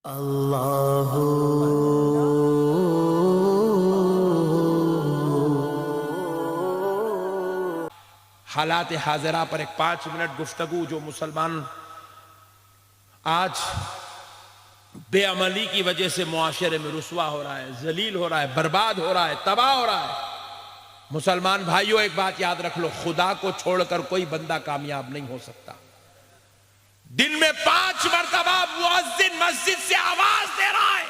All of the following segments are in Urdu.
اللہ حالات حاضرہ پر ایک 5 منٹ گفتگو جو مسلمان آج بے عملی کی وجہ سے معاشرے میں رسوا ہو رہا ہے، ذلیل ہو رہا ہے، برباد ہو رہا ہے، تباہ ہو رہا ہے۔ مسلمان بھائیوں ایک بات یاد رکھ لو، خدا کو چھوڑ کر کوئی بندہ کامیاب نہیں ہو سکتا۔ دن میں 5 مرتبہ مؤذن مسجد سے آواز دے رہا ہے،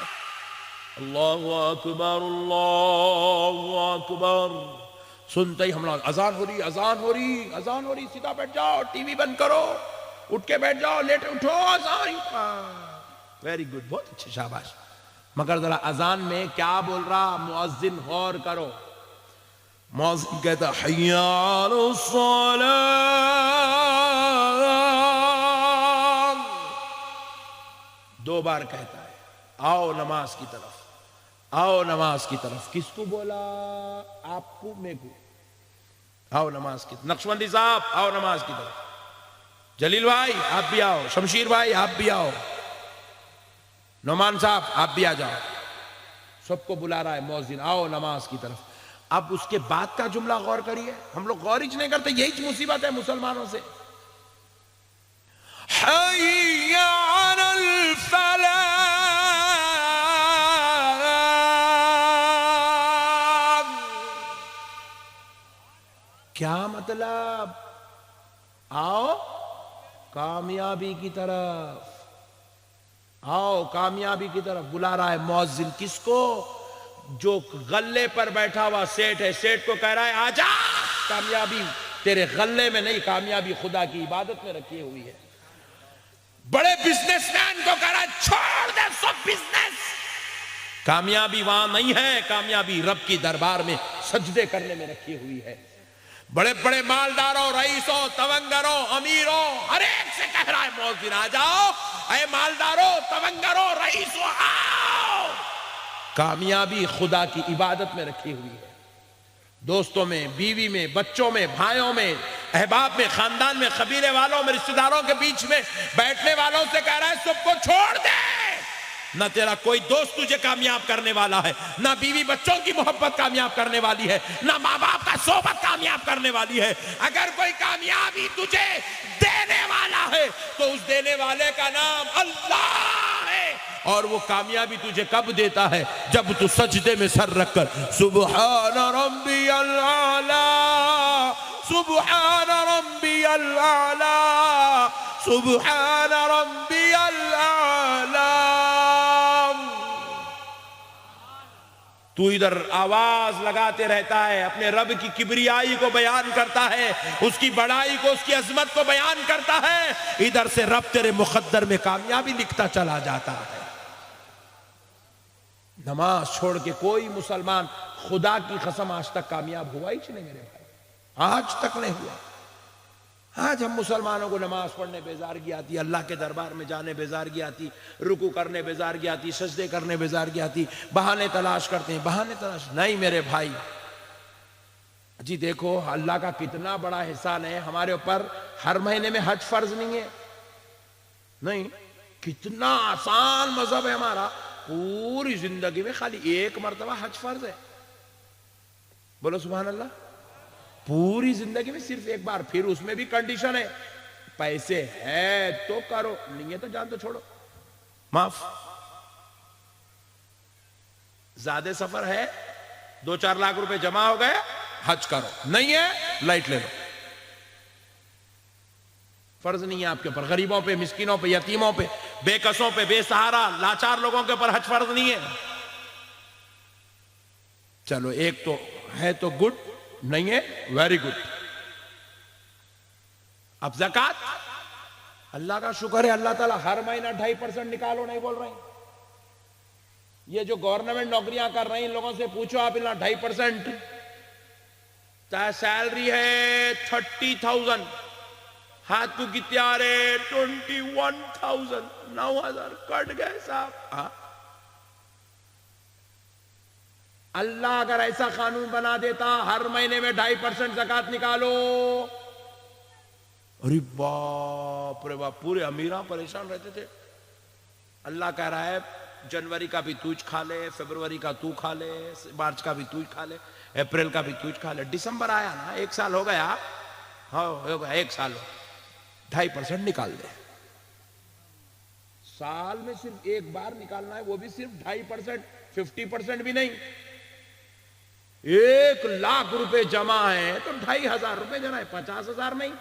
اللہ اکبر اللہ اکبر، سنتے ہی ہم لوگ اذان ہو رہی اذان ہو رہی اذان ہو رہی، سیدھا بیٹھ جاؤ، ٹی وی بند کرو، اٹھ کے بیٹھ جاؤ، لیٹ اٹھو، اذان، ویری گڈ، بہت اچھے، شاباش۔ مگر ذرا اذان میں کیا بول رہا؟ مؤذن غور کرو، مؤذن کہتا حی علی الصلاۃ، دو بار کہتا ہے، آؤ نماز کی طرف، آؤ نماز کی طرف۔ کس کو بولا؟ آپ کو، میں کو، آؤ نماز کی طرف۔ نقشبندی صاحب آؤ نماز کی طرف، جلیل بھائی آپ بھی آؤ، شمشیر بھائی آپ بھی آؤ، نعمان صاحب آپ بھی آ جاؤ۔ سب کو بلا رہا ہے مؤذن، آؤ نماز کی طرف۔ اب اس کے بعد کا جملہ غور کریے، ہم لوگ غور ہی نہیں کرتے، یہی مصیبت ہے مسلمانوں سے۔ حی علی الفلاح، کیا مطلب؟ آؤ کامیابی کی طرف، آؤ کامیابی کی طرف بلا رہا ہے مؤذن۔ کس کو؟ جو غلے پر بیٹھا ہوا سیٹ ہے، سیٹ کو کہہ رہا ہے آجا، کامیابی تیرے غلے میں نہیں، کامیابی خدا کی عبادت میں رکھی ہوئی ہے۔ بڑے بزنس مین کو کہہ رہا ہے چھوڑ دے سب بزنس، کامیابی وہاں نہیں ہے، کامیابی رب کی دربار میں سجدے کرنے میں رکھی ہوئی ہے۔ بڑے بڑے مالداروں، رئیسوں، تونگروں، امیروں، ہر ایک سے کہہ رہا ہے مؤذن آ جاؤ، اے مالداروں، تونگروں، رئیسوں آؤ، کامیابی خدا کی عبادت میں رکھی ہوئی ہے۔ دوستوں میں، بیوی میں، بچوں میں، بھائیوں میں، احباب میں، خاندان میں، قبیلے والوں میں، رشتہ داروں کے بیچ میں بیٹھنے والوں سے کہہ رہا ہے سب کو چھوڑ دے۔ نہ تیرا کوئی دوست تجھے کامیاب کرنے والا ہے، نہ بیوی بچوں کی محبت کامیاب کرنے والی ہے، نہ ماں باپ کا صحبت کامیاب کرنے والی ہے۔ اگر کوئی کامیابی تجھے دینے والا ہے تو اس دینے والے کا نام اللہ ہے، اور وہ کامیابی تجھے کب دیتا ہے؟ جب تو سجدے میں سر رکھ کر سبحان ربی الاعلی، سبحان ربی الاعلی، سبحان ربی الاعلی۔ تو ادھر آواز لگاتے رہتا ہے، اپنے رب کی کبریائی کو بیان کرتا ہے، اس کی بڑائی کو، اس کی عظمت کو بیان کرتا ہے، ادھر سے رب تیرے مقدر میں کامیابی لکھتا چلا جاتا ہے۔ نماز چھوڑ کے کوئی مسلمان خدا کی قسم آج تک کامیاب ہوا ہی نہیں میرے بھائی، آج تک نہیں ہوا۔ آج ہم مسلمانوں کو نماز پڑھنے بیزارگی آتی، اللہ کے دربار میں جانے بیزارگی آتی، رکوع کرنے بیزارگی آتی، سجدے کرنے بیزارگی آتی، بہانے تلاش کرتے ہیں، بہانے تلاش نہیں میرے بھائی۔ جی دیکھو اللہ کا کتنا بڑا احسان ہے ہمارے اوپر، ہر مہینے میں حج فرض نہیں ہے، نہیں، کتنا آسان مذہب ہے ہمارا، پوری زندگی میں خالی ایک مرتبہ حج فرض ہے، بولو سبحان اللہ، پوری زندگی میں صرف ایک بار، پھر اس میں بھی کنڈیشن ہے، پیسے ہے تو کرو، نہیں ہے تو جان تو چھوڑو، معاف۔ زیادہ سفر ہے، 2-4 لاکھ روپے جمع ہو گئے، حج کرو، نہیں ہے لائٹ لے لو، فرض نہیں ہے آپ کے اوپر۔ غریبوں پہ، مسکینوں پہ، یتیموں پہ، بے کسوں پہ، بے سہارا لاچار لوگوں کے اوپر حج فرض نہیں ہے۔ چلو ایک تو ہے تو گڈ، نہیں ہے ویری گڈ۔ اب زکوٰۃ، اللہ کا شکر ہے اللہ تعالیٰ ہر مہینہ 2.5% نکالو نہیں بول رہے ہیں۔ یہ جو گورنمنٹ نوکریاں کر رہے ہیں ان لوگوں سے پوچھو آپ، 2.5%، چاہے سیلری ہے 30,000، ہاتھ کو کتنے آ رہے 21,000، 9,000 کٹ گئے صاحب۔ اللہ اگر ایسا قانون بنا دیتا ہر مہینے میں 2.5% زکوٰۃ نکالو، ارے باپ رے باپ، پورے امیراں پریشان رہتے تھے۔ اللہ کہہ رہا ہے جنوری کا بھی توج کھا لے، فروری کا تو کھا لے، مارچ کا بھی توج کھا لے، اپریل کا بھی توج کھا لے۔ دسمبر آیا نا، 1 سال ہو گیا، ہو گیا 1 سال، 2.5% نکال دے۔ سال میں صرف ایک بار نکالنا ہے، وہ بھی صرف 2.5%، 50% بھی نہیں۔ 1 لاکھ روپے جمع ہے تو 2,500 روپے جمع ہے، 50,000 نہیں،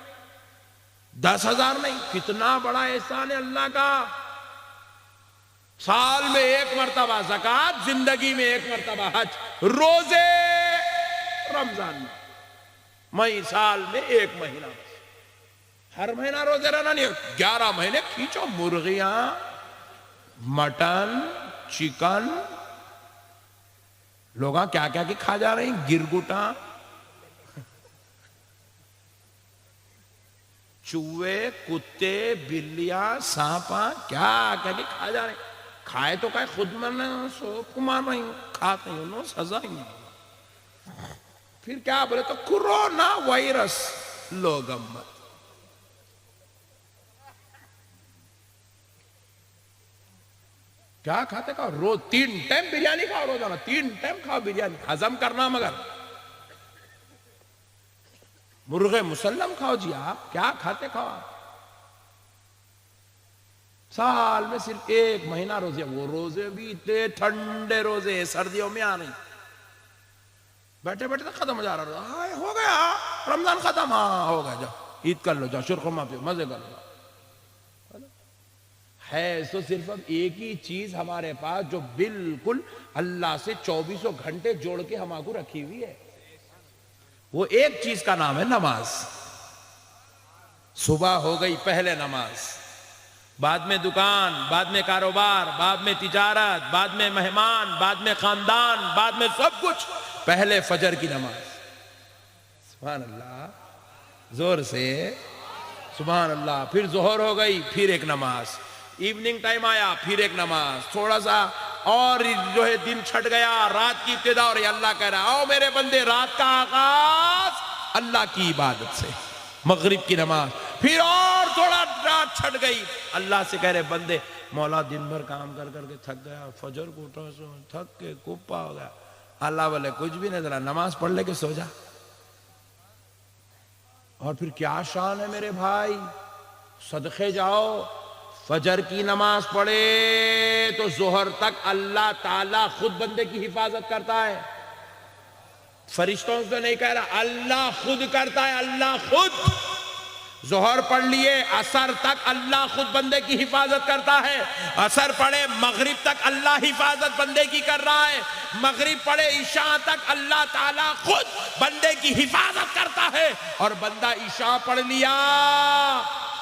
10,000 نہیں۔ کتنا بڑا احسان ہے اللہ کا۔ سال میں 1 مرتبہ زکوٰۃ، زندگی میں 1 مرتبہ حج، روزے رمضان میں سال میں 1 مہینہ، ہر مہینہ روزے رہنا نہیں، 11 مہینے کھینچو، مرغیاں، مٹن، چکن، لوگاں کیا کیا کی کھا جا رہے ہیں، گرگٹاں، چوہے، کتے، بلیاں، سانپاں، کیا کیا کی کھا جا رہے ہیں۔ کھائے تو کھائے، خود مرنا سوپ کو مار رہی ہوں، کھاتے ہیں انہوں سزا ہی نہیں۔ پھر کیا بولے تو کورونا وائرس لوگم مت۔ کیا کھاتے کھاؤ، روز 3 ٹائم بریانی کھاؤ، روزانہ 3 ٹائم کھاؤ بریانی، ہضم کرنا، مگر مرغے مسلم کھاؤ جی، آپ کیا کھاتے کھاؤ آپ۔ سال میں صرف 1 مہینہ روزے، وہ روزے بھی اتنے ٹھنڈے روزے، سردیوں میں آ نہیں، بیٹھے بیٹھے تک ختم ہو جا رہا، ہو گیا رمضان ختم، ہاں ہو گیا، جاؤ عید کر لو، جاؤ شرخرما پہ مزے کر لو۔ ہے تو صرف اب ایک ہی چیز ہمارے پاس جو بالکل اللہ سے 24 گھنٹے جوڑ کے ہمارے کو رکھی ہوئی ہے، وہ ایک چیز کا نام ہے نماز۔ صبح ہو گئی پہلے نماز، بعد میں دکان، بعد میں کاروبار، بعد میں تجارت، بعد میں مہمان، بعد میں خاندان، بعد میں سب کچھ، پہلے فجر کی نماز۔ سبحان اللہ، زور سے سبحان اللہ۔ پھر ظہر ہو گئی، پھر ایک نماز، ایوننگ ٹائم آیا، پھر ایک نماز، تھوڑا سا اور جو ہے دن چھٹ گیا، رات کی ابتدا، اور اللہ کہہ رہا ہے آؤ میرے بندے، رات کا آغاز اللہ کی عبادت سے، مغرب کی نماز، پھر اور تھوڑا رات چھٹ گئی، اللہ سے کہہ رہے بندے مولا دن بھر کام کر کر کے تھک گیا، فجر کو اٹھا سو تھک کے کپا ہو گیا، اللہ بولے کچھ بھی نہیں، ذرا نماز پڑھ لے کے سو جا۔ اور پھر کیا شان ہے میرے بھائی، صدقے جاؤ، فجر کی نماز پڑھے تو ظہر تک اللہ تعالیٰ خود بندے کی حفاظت کرتا ہے، فرشتوں سے نہیں کہہ رہا، اللہ خود کرتا ہے، اللہ خود۔ ظہر پڑھ لیے، عصر تک اللہ خود بندے کی حفاظت کرتا ہے، عصر پڑھے مغرب تک اللہ حفاظت بندے کی کر رہا ہے، مغرب پڑھے عشاء تک اللہ تعالیٰ خود بندے کی حفاظت کرتا ہے، اور بندہ عشاء پڑھ لیا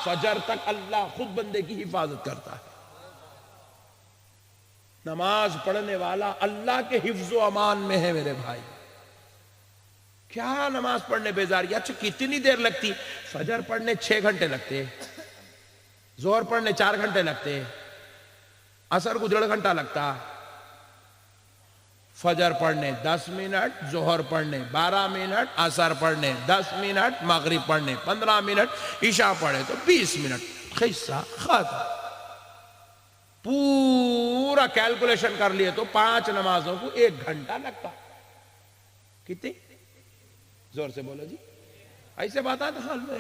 فجر تک اللہ خود بندے کی حفاظت کرتا ہے۔ نماز پڑھنے والا اللہ کے حفظ و امان میں ہے میرے بھائی۔ کیا نماز پڑھنے بیزاری، اچھا کتنی دیر لگتی، فجر پڑھنے 6 گھنٹے لگتے، ظہر پڑھنے 4 گھنٹے لگتے، عصر کو 1.5 گھنٹہ لگتا، فجر پڑھنے 10 منٹ، ظہر پڑھنے 12 منٹ، عصر پڑھنے 10 منٹ، مغرب پڑھنے 15 منٹ، عشاء پڑھے تو 20 منٹ، قصہ ختم۔ پورا کیلکولیشن کر لیے تو 5 نمازوں کو 1 گھنٹہ لگتا۔ کتنی؟ زور سے بولو جی، ایسے بات آتا حال میں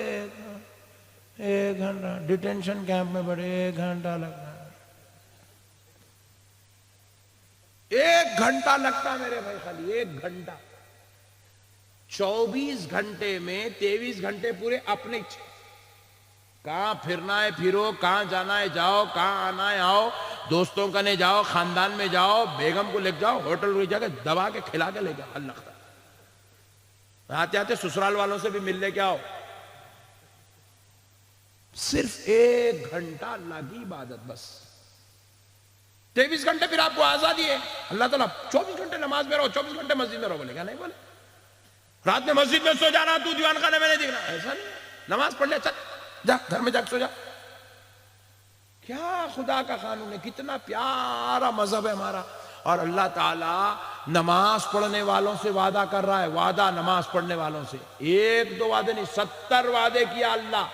1 گھنٹہ، ڈیٹینشن کیمپ میں بڑے 1 گھنٹہ لگتا، 1 گھنٹہ لگتا میرے بھائی، خالی 1 گھنٹہ۔ 24 گھنٹے میں 23 گھنٹے پورے اپنے، کہاں پھرنا ہے پھرو، کہاں جانا ہے جاؤ، کہاں آنا ہے آؤ، دوستوں کا نے جاؤ، خاندان میں جاؤ، بیگم کو لے جاؤ، ہوٹل میں جا کے دبا کے کھلا کے لے جاؤ، اللہ خدا، آتے آتے سسرال والوں سے بھی مل لے کے آؤ۔ صرف 1 گھنٹہ اللہ کی عبادت، بس 23 گھنٹے پھر آپ کو آزادی ہے۔ اللہ تعالیٰ 24 گھنٹے نماز میں رہو، 24 گھنٹے مسجد میں رہو، بولے کیا نہیں بولے؟ رات میں مسجد میں سو جانا، تو دیوان خانے میں نہیں دیکھنا، ایسا نہیں ہے، نماز پڑھ لے، چل جا گھر میں جا کے سو جا۔ کیا خدا کا قانون ہے، کتنا پیارا مذہب ہے ہمارا۔ اور اللہ تعالیٰ نماز پڑھنے والوں سے وعدہ کر رہا ہے، وعدہ نماز پڑھنے والوں سے، 1 2 وعدے نہیں، 70 وعدے کیا اللہ۔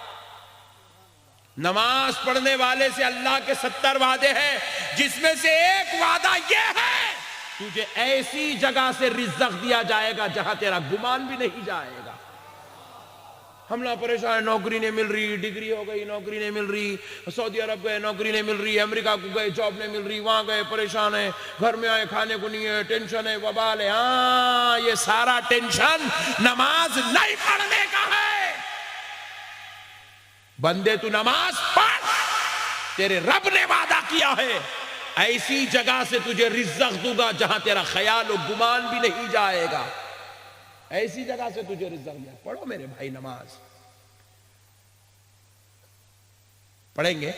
نماز پڑھنے والے سے اللہ کے 70 وعدے ہیں، جس میں سے ایک وعدہ یہ ہے تجھے ایسی جگہ سے رزق دیا جائے گا جہاں تیرا گمان بھی نہیں جائے گا۔ ہم لوگ پریشان ہیں، نوکری نہیں مل رہی، ڈگری ہو گئی نوکری نہیں مل رہی، سعودی عرب گئے نوکری نہیں مل رہی، امریکہ کو گئے جاب نہیں مل رہی، وہاں گئے پریشان ہیں، گھر میں آئے کھانے کو نہیں ہے، ٹینشن ہے، وبال ہے۔ ہاں، یہ سارا ٹینشن نماز نہیں پڑھنے کا ہے۔ بندے تو نماز پڑھ، تیرے رب نے وعدہ کیا ہے ایسی جگہ سے تجھے رزق دوں گا جہاں تیرا خیال و گمان بھی نہیں جائے گا، ایسی جگہ سے تجھے رزق دیا۔ پڑھو میرے بھائی، نماز پڑھیں گے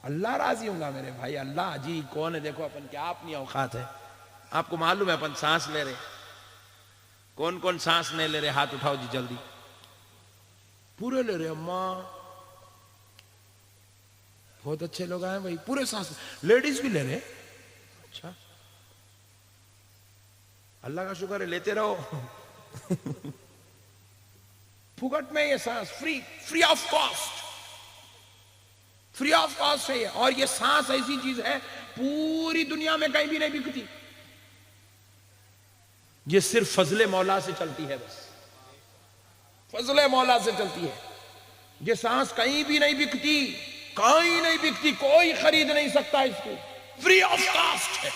اللہ راضی ہوں گا میرے بھائی۔ اللہ جی کون ہے؟ دیکھو اپن کیا اپنی اوقات ہے، آپ کو معلوم ہے اپن سانس لے رہے، کون کون سانس نہیں لے رہے؟ ہاتھ اٹھاؤ جی جلدی۔ پورے لے رہے، اماں بہت اچھے لوگ آئے بھائی، پورے سانس، لیڈیز بھی لے رہے۔ اچھا، اللہ کا شکر ہے، لیتے رہو۔ پھگٹ میں یہ سانس، free of cost, free of cost ہے یہ۔ اور یہ سانس ایسی چیز ہے پوری دنیا میں کہیں بھی نہیں بکتی، یہ صرف فضل مولا سے چلتی ہے، بس فضل مولا سے چلتی ہے۔ یہ سانس کہیں بھی نہیں بکتی، کہیں نہیں بکتی، کوئی خرید نہیں سکتا اس کو، فری آف کاسٹ ہے۔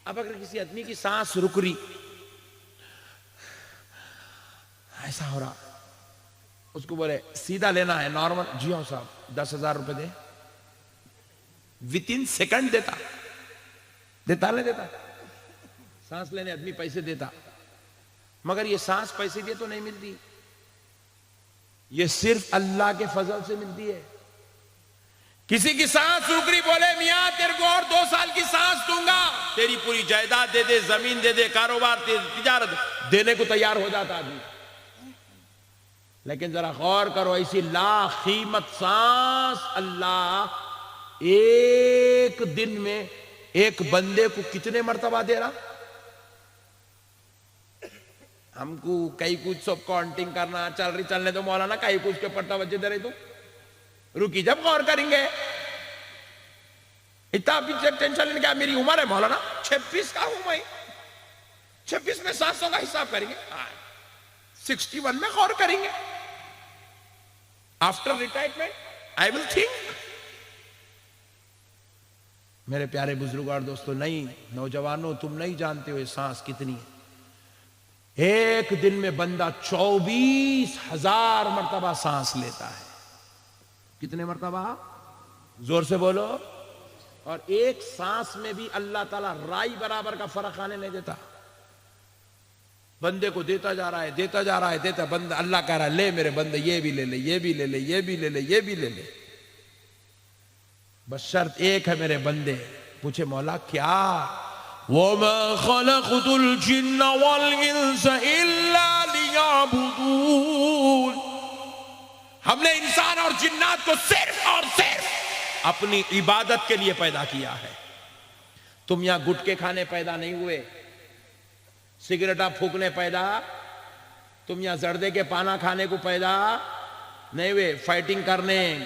اب اگر کسی آدمی کی سانس رک رہی، ایسا ہو رہا، اس کو بولے سیدھا لینا ہے نارمل، جی ہاں صاحب 10,000 روپے دے، within سیکنڈ دیتا نہیں دیتا؟ سانس لینے آدمی پیسے دیتا، مگر یہ سانس پیسے دیے تو نہیں ملتی، یہ صرف اللہ کے فضل سے ملتی ہے۔ کسی کی سانس رک رہی، بولے میاں تیرے کو اور 2 سال کی سانس دوں گا، تیری پوری جائیداد دے دے، زمین دے دے، کاروبار تجارت دینے کو تیار ہو جاتا آدمی۔ لیکن ذرا غور کرو، ایسی لا قیمت سانس اللہ ایک دن میں ایک بندے کو کتنے مرتبہ دے رہا؟ ہم کو کئی کچھ سب کاؤنٹنگ کرنا چل رہی، چلنے تو مولانا کئی کچھ کے پر توجہ دے رہی، تو رکی جب غور کریں گے۔ اتنا پیچھے ٹینشن لینے کا، میری عمر ہے مولانا 26 کا ہوں میں، 26 میں 700 کا حساب کریں گے، 61 میں غور کریں گے، after retirement I will think. میرے پیارے بزرگ اور دوستو، نہیں نوجوانوں، تم نہیں جانتے ہو یہ سانس کتنی ہے۔ ایک دن میں بندہ 24,000 مرتبہ سانس لیتا ہے۔ کتنے مرتبہ؟ زور سے بولو۔ اور ایک سانس میں بھی اللہ تعالیٰ رائی برابر کا فرق آنے نہیں دیتا، بندے کو دیتا جا رہا ہے، دیتا جا رہا ہے، دیتا، بندہ اللہ کہہ رہا ہے لے میرے بندے، یہ بھی لے لے، یہ بھی لے لے، یہ بھی لے لے، یہ بھی لے لے، بس شرط ایک ہے میرے بندے۔ پوچھے مولا کیا؟ وَمَا خَلَقْتُ الْجِنَّ وَالْإِنسَ إِلَّا لِيَعْبُدُونَ، ہم نے انسان اور جنات کو صرف اور صرف اپنی عبادت کے لیے پیدا کیا ہے۔ تم یہاں گٹکے کھانے پیدا نہیں ہوئے، سگریٹا پھونکنے پیدا، تم یہاں زردے کے پانا کھانے کو پیدا نہیں ہوئے، فائٹنگ کرنے،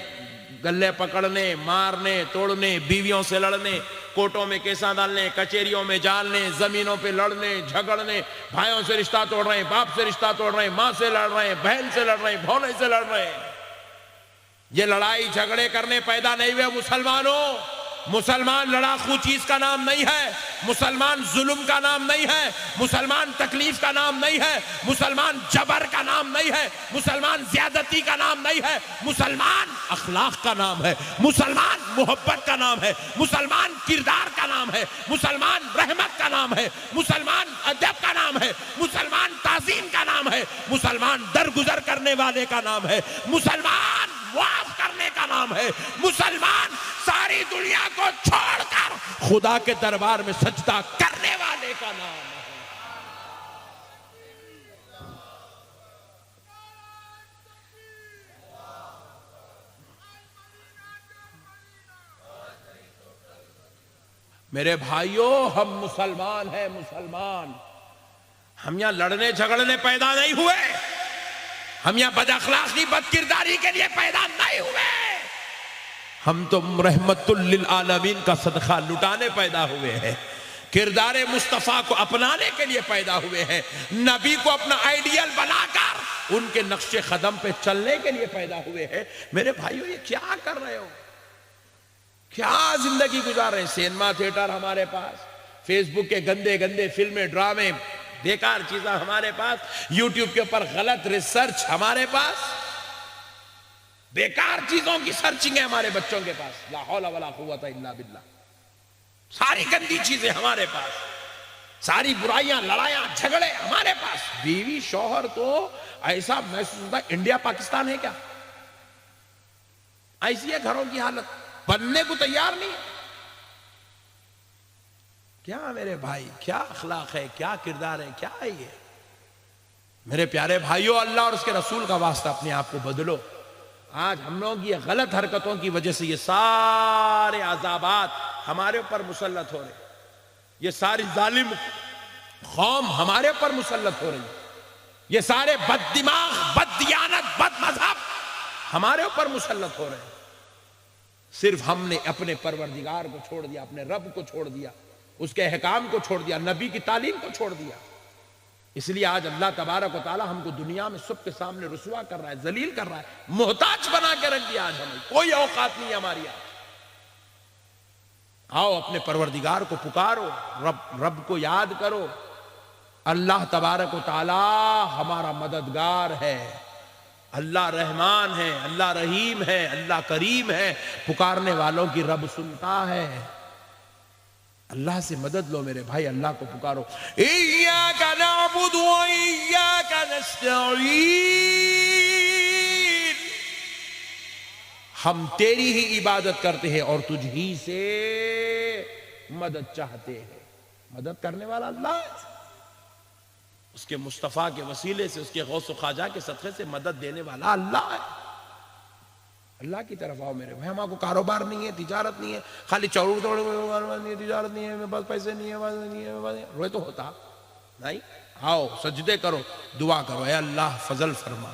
گلے پکڑنے، مارنے توڑنے، بیویوں سے لڑنے، کوٹوں میں کیسا ڈالنے، کچہریوں میں جالنے، زمینوں پہ لڑنے جھگڑنے، بھائیوں سے رشتہ توڑ رہے ہیں، باپ سے رشتہ توڑ رہے ہیں، ماں سے لڑ رہے ہیں، بہن سے لڑ رہے ہیں، بھونے سے لڑ رہے ہیں۔ یہ لڑائی جھگڑے کرنے پیدا نہیں ہوئے مسلمانوں۔ مسلمان لڑاکو چیز کا نام نہیں ہے، مسلمان ظلم کا نام نہیں ہے، مسلمان تکلیف کا نام نہیں ہے، مسلمان جبر کا نام نہیں ہے، مسلمان زیادتی کا نام نہیں ہے، مسلمان اخلاق کا نام ہے، مسلمان محبت کا نام ہے، مسلمان کردار کا نام ہے، مسلمان رحمت کا نام ہے، مسلمان ادب کا نام ہے، مسلمان تعظیم کا نام ہے، مسلمان درگزر کرنے والے کا نام ہے، مسلمان معاف کرنے کا نام ہے، مسلمان ساری دنیا کو چھوڑ کر خدا کے دربار میں سجدہ کرنے والے کا نام ہے۔ میرے بھائیوں، ہم مسلمان ہیں، مسلمان۔ ہم یہاں لڑنے جھگڑنے پیدا نہیں ہوئے، ہم یہاں بد اخلاقی بد کرداری کے لیے پیدا نہیں ہوئے، ہم تو رحمت للعالمین کا صدقہ لٹانے پیدا ہوئے ہیں، کردار مصطفیٰ کو اپنانے کے لیے پیدا ہوئے ہیں، نبی کو اپنا آئیڈیل بنا کر ان کے نقش قدم پہ چلنے کے لیے پیدا ہوئے ہیں۔ میرے بھائیو یہ کیا کر رہے ہو؟ کیا زندگی گزار رہے ہیں؟ سینما تھیٹر ہمارے پاس، فیس بک کے گندے گندے فلمیں ڈرامے بیکار چیزیں ہمارے پاس، یوٹیوب کے اوپر غلط ریسرچ ہمارے پاس، بیکار چیزوں کی سرچنگ ہے ہمارے بچوں کے پاس، لا حول ولا قوت الا باللہ، ساری گندی چیزیں ہمارے پاس، ساری برائیاں لڑائیاں جھگڑے ہمارے پاس، بیوی شوہر تو ایسا محسوس ہوتا ہے انڈیا پاکستان ہے کیا؟ ایسی ہے گھروں کی حالت، بننے کو تیار نہیں ہے۔ کیا میرے بھائی، کیا اخلاق ہے، کیا کردار ہے، کیا ہے یہ؟ میرے پیارے بھائیوں، اللہ اور اس کے رسول کا واسطہ اپنے آپ کو بدلو۔ آج ہم لوگ یہ غلط حرکتوں کی وجہ سے یہ سارے عذابات ہمارے اوپر مسلط ہو رہے ہیں، یہ ساری ظالم قوم ہمارے اوپر مسلط ہو رہی ہے، یہ سارے بد دماغ، بد دیانت، بد مذہب ہمارے اوپر مسلط ہو رہے ہیں۔ صرف ہم نے اپنے پروردگار کو چھوڑ دیا، اپنے رب کو چھوڑ دیا، اس کے احکام کو چھوڑ دیا، نبی کی تعلیم کو چھوڑ دیا۔ اس لیے آج اللہ تبارک و تعالی ہم کو دنیا میں سب کے سامنے رسوا کر رہا ہے، ذلیل کر رہا ہے، محتاج بنا کے رکھ دیا۔ آج ہمیں کوئی اوقات نہیں ہے ہماری۔ آؤ اپنے پروردگار کو پکارو، رب کو یاد کرو۔ اللہ تبارک و تعالی ہمارا مددگار ہے، اللہ رحمان ہے، اللہ رحیم ہے، اللہ کریم ہے، پکارنے والوں کی رب سنتا ہے۔ اللہ سے مدد لو میرے بھائی، اللہ کو پکارو۔ ایاک نعبد و ایاک نستعین، ہم تیری ہی عبادت کرتے ہیں اور تجھ ہی سے مدد چاہتے ہیں۔ مدد کرنے والا اللہ ہے، اس کے مصطفیٰ کے وسیلے سے، اس کے غوث و خواجہ کے صدقے سے مدد دینے والا اللہ ہے۔ اللہ کی طرف آؤ میرے بھائی۔ ہمارا کو کاروبار نہیں ہے، تجارت نہیں ہے، خالی چور توڑے تجارت نہیں ہے، میرے پاس پیسے نہیں ہے، روئے تو ہوتا نہیں۔ آؤ سجدے کرو، دعا کرو، اے اللہ فضل فرما،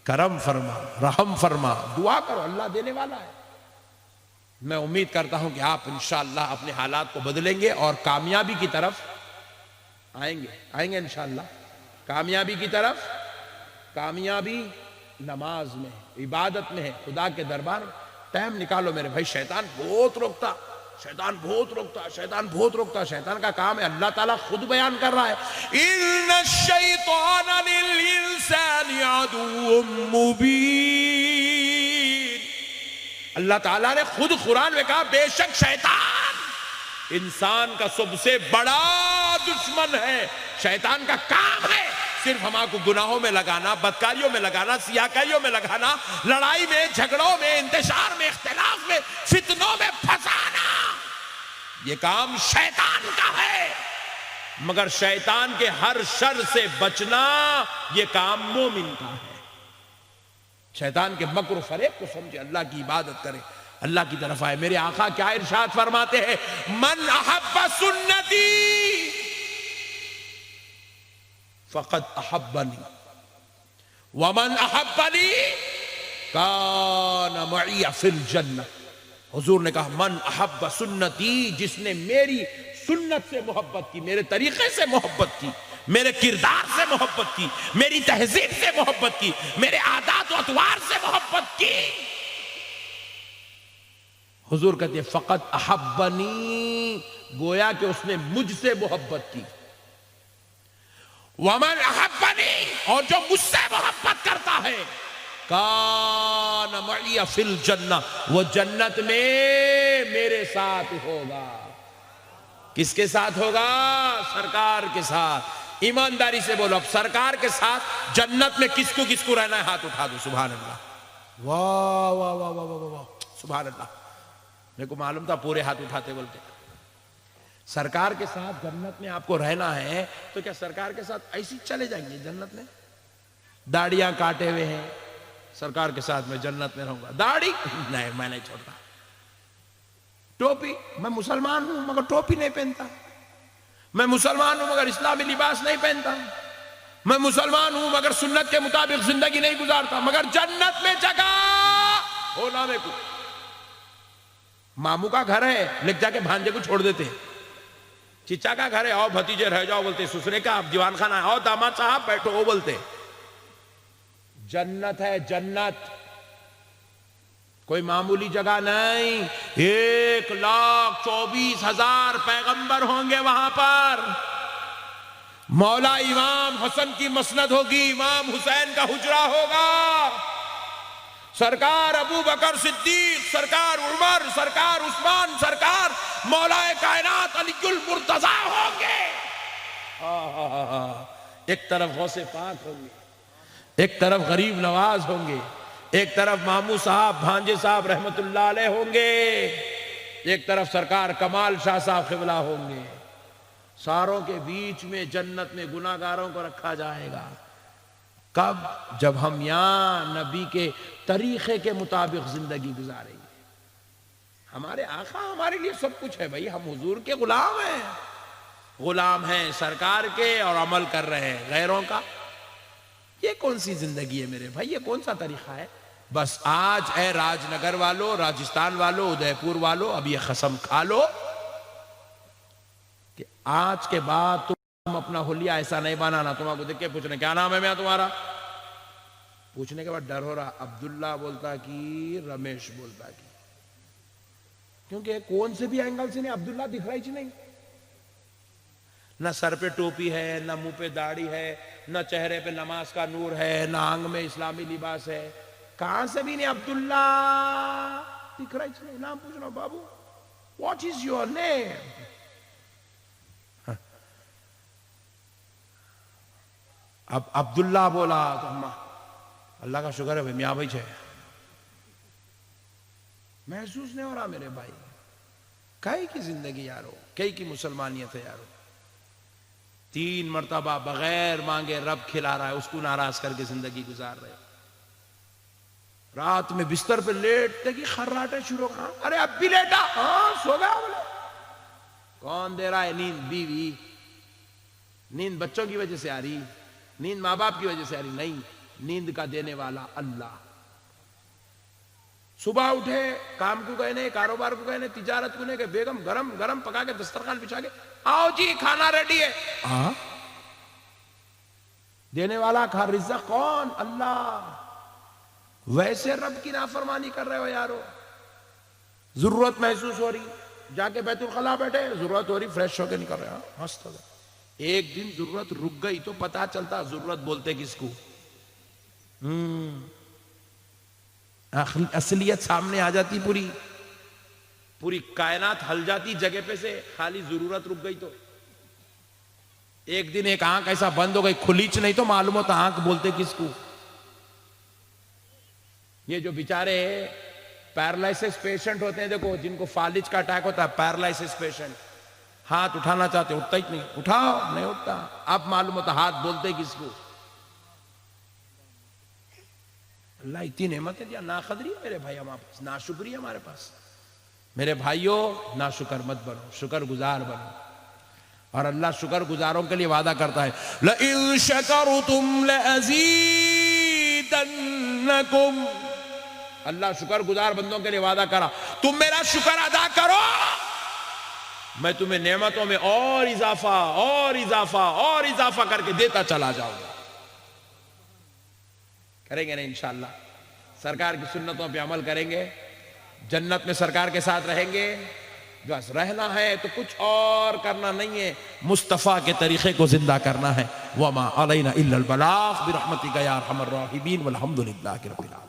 کرم فرما، رحم فرما، دعا کرو، اللہ دینے والا ہے۔ میں امید کرتا ہوں کہ آپ انشاءاللہ اپنے حالات کو بدلیں گے اور کامیابی کی طرف آئیں گے انشاءاللہ۔ کامیابی کی طرف، کامیابی نماز میں، عبادت میں ہے، خدا کے دربار میں۔ ٹائم نکالو میرے بھائی، شیطان بہت روکتا، شیطان کا کام ہے، اللہ تعالیٰ خود بیان کر رہا ہے، اِنَّ الشَّيْطَانَ لِلْإِنسَانِ عَدُوٌّ مُبِينٌ۔ اللہ تعالیٰ نے خود قرآن میں کہا بے شک شیطان انسان کا سب سے بڑا دشمن ہے۔ شیطان کا کام ہے صرف ہمارے کو گناہوں میں لگانا، بدکاریوں میں لگانا، سیاکاریوں میں لگانا، لڑائی میں، جھگڑوں میں، انتشار میں، اختلاف میں، فتنوں میں پھنسانا۔ یہ کام شیطان کا ہے، مگر شیطان کے ہر شر سے بچنا یہ کام مومن کا ہے۔ شیطان کے مکر و فریب کو سمجھے، اللہ کی عبادت کرے، اللہ کی طرف آئے۔ میرے آقا کیا ارشاد فرماتے ہیں، من احب سنتی فقد احبنی ومن احبنی کان معی فی الجنہ۔ حضور نے کہا من احب سنتی، جس نے میری سنت سے محبت کی، میرے طریقے سے محبت کی، میرے کردار سے محبت کی، میری تہذیب سے محبت کی، میرے عادات و اطوار سے محبت کی، حضور کہتے ہیں فقط احبنی، گویا کہ اس نے مجھ سے محبت کی۔ ومن احبنی، اور جو مجھ سے محبت کرتا ہے، کان معی فی الجنہ، وہ جنت میں میرے ساتھ ہوگا۔ کس کے ساتھ ہوگا؟ سرکار کے ساتھ۔ ایمانداری سے بولو، اب سرکار کے ساتھ جنت میں کس کو رہنا ہے؟ ہاتھ اٹھا دو، سبحان اللہ، واہ واہ واہ واہ واہ واہ، سبحان اللہ۔ میرے کو معلوم تھا پورے ہاتھ اٹھاتے بولتے۔ سرکار کے ساتھ جنت میں آپ کو رہنا ہے تو کیا سرکار کے ساتھ ایسی چلے جائیں گے جنت میں؟ داڑیاں کاٹے ہوئے ہیں، سرکار کے ساتھ میں جنت میں رہوں گا، داڑھی نہیں میں نہیں چھوڑتا، ٹوپی میں مسلمان ہوں مگر ٹوپی نہیں پہنتا، میں مسلمان ہوں مگر اسلامی لباس نہیں پہنتا، میں مسلمان ہوں مگر سنت کے مطابق زندگی نہیں گزارتا، مگر جنت میں جگہ ہو نامے کو۔ ماموں کا گھر ہے، لکھ جا کے بھانجے کو چھوڑ دیتے ہیں۔ چچا کا گھر ہے، آؤ بھتیجے رہ جاؤ بولتے، سسرے کا آپ دیوان خانہ آؤ داماد صاحب بیٹھو وہ بولتے۔ جنت ہے جنت، کوئی معمولی جگہ نہیں۔ 1,24,000 پیغمبر ہوں گے وہاں پر۔ مولا امام حسن کی مسند ہوگی، امام حسین کا حجرہ ہوگا، سرکار ابو بکر صدیق، سرکار عمر، سرکار عثمان، سرکار مولا کائنات علی المرتضی ہوں گے۔ ایک طرف غوث پاک ہوں گے، ایک طرف غریب نواز ہوں گے، ایک طرف ماموں صاحب بھانجے صاحب رحمت اللہ علیہ ہوں گے، ایک طرف سرکار کمال شاہ صاحب قبلہ ہوں گے۔ ساروں کے بیچ میں جنت میں گناہگاروں کو رکھا جائے گا۔ کب؟ جب ہم یہاں نبی کے طریقے کے مطابق زندگی گزاریں گے۔ ہمارے آقا ہمارے لیے سب کچھ ہے بھائی، ہم حضور کے غلام ہیں، غلام ہیں سرکار کے اور عمل کر رہے ہیں غیروں کا۔ یہ کون سی زندگی ہے میرے بھائی، یہ کون سا طریقہ ہے؟ بس آج اے راج نگر والو، راجستھان والو، ادے پور والو، اب یہ قسم کھا لو کہ آج کے بعد تم اپنا حلیہ ایسا نہیں بنانا۔ تمہارا کو دیکھ کے پوچھنا کیا نام ہے میں تمہارا، پوچھنے کے بعد ڈر ہو رہا عبداللہ بولتا کی رمیش بولتا کی، کیونکہ کون سے بھی اینگل سے نہیں عبداللہ دکھ رہا ہی نہیں۔ نہ سر پہ ٹوپی ہے، نہ منہ پہ داڑھی ہے، نہ چہرے پہ نماز کا نور ہے، نہ آنگ میں اسلامی لباس ہے، کہاں سے بھی نہیں عبداللہ دکھ رہا ہی نہیں۔ نام پوچھنا بابو واٹ از یور نیم، اب عبداللہ بولا تو اللہ کا شکر ہے میاں بھائی چھے، محسوس نہیں ہو رہا میرے بھائی، کئی کی زندگی یارو، کئی کی مسلمانیت ہے یارو۔ 3 مرتبہ بغیر مانگے رب کھلا رہا ہے، اس کو ناراض کر کے زندگی گزار رہے۔ رات میں بستر پہ لیٹتے کی خراٹے شروع کہاں، ارے اب بھی لیٹا، ہاں سو گیا بولے۔ کون دے رہا ہے نیند؟ بیوی۔ نیند بچوں کی وجہ سے آ رہی، نیند ماں باپ کی وجہ سے آ رہی نہیں، نیند کا دینے والا اللہ۔ صبح اٹھے کام کو گئے نہیں، کاروبار کو گئے نہیں، تجارت کو نہیں کہ بیگم گرم گرم پکا کے دسترخوان بچھا کے آؤ جی کھانا ریڈی ہے۔ دینے والا کھا رزق کون؟ اللہ۔ ویسے رب کی نافرمانی کر رہے ہو یارو۔ ضرورت محسوس ہو رہی، جا کے بیت الخلا بیٹھے، ضرورت ہو رہی، فریش ہو کے نکل رہے ہیں، مست ہو گئے۔ ایک دن ضرورت رک گئی تو پتا چلتا ضرورت بولتے کس کو۔ اصلیت سامنے آ جاتی، پوری کائنات ہل جاتی جگہ پہ سے، خالی ضرورت رک گئی تو۔ ایک دن ایک آنکھ ایسا بند ہو گئی، کھلیچ نہیں تو معلوم ہوتا آنکھ بولتے کس کو۔ یہ جو بیچارے پیرالائسس پیشنٹ ہوتے ہیں، دیکھو جن کو فالج کا اٹیک ہوتا ہے، پیرالائسس پیشنٹ، ہاتھ اٹھانا چاہتے اٹھتا ہی نہیں، اٹھاؤ نہیں اٹھتا، اب معلوم ہوتا ہاتھ بولتے کس کو۔ اللہ اتنی نعمتیں دیا، ناقدری ہے میرے بھائی ہمارے پاس، ناشکری ہے ہمارے پاس۔ میرے بھائیوں ناشکر مت بنو، شکر گزار بنو۔ اور اللہ شکر گزاروں کے لیے وعدہ کرتا ہے لَإِن شَكَرْتُمْ لَأَزِيدَنَّكُمْ۔ اللہ شکر گزار بندوں کے لیے وعدہ کرا، تم میرا شکر ادا کرو میں تمہیں نعمتوں میں اور اضافہ کر کے دیتا چلا جاؤں گا۔ کریں گے نا انشاءاللہ؟ سرکار کی سنتوں پہ عمل کریں گے، جنت میں سرکار کے ساتھ رہیں گے۔ بس رہنا ہے تو کچھ اور کرنا نہیں ہے، مصطفیٰ کے طریقے کو زندہ کرنا ہے۔ وَمَا عَلَيْنَا إِلَّا الْبَلَاغُ بِرَحْمَتِكَ يَا أَرْحَمَ الرَّاحِمِينَ وَالْحَمْدُ لِلَّهِ رَبِّ الْعَالَمِينَ۔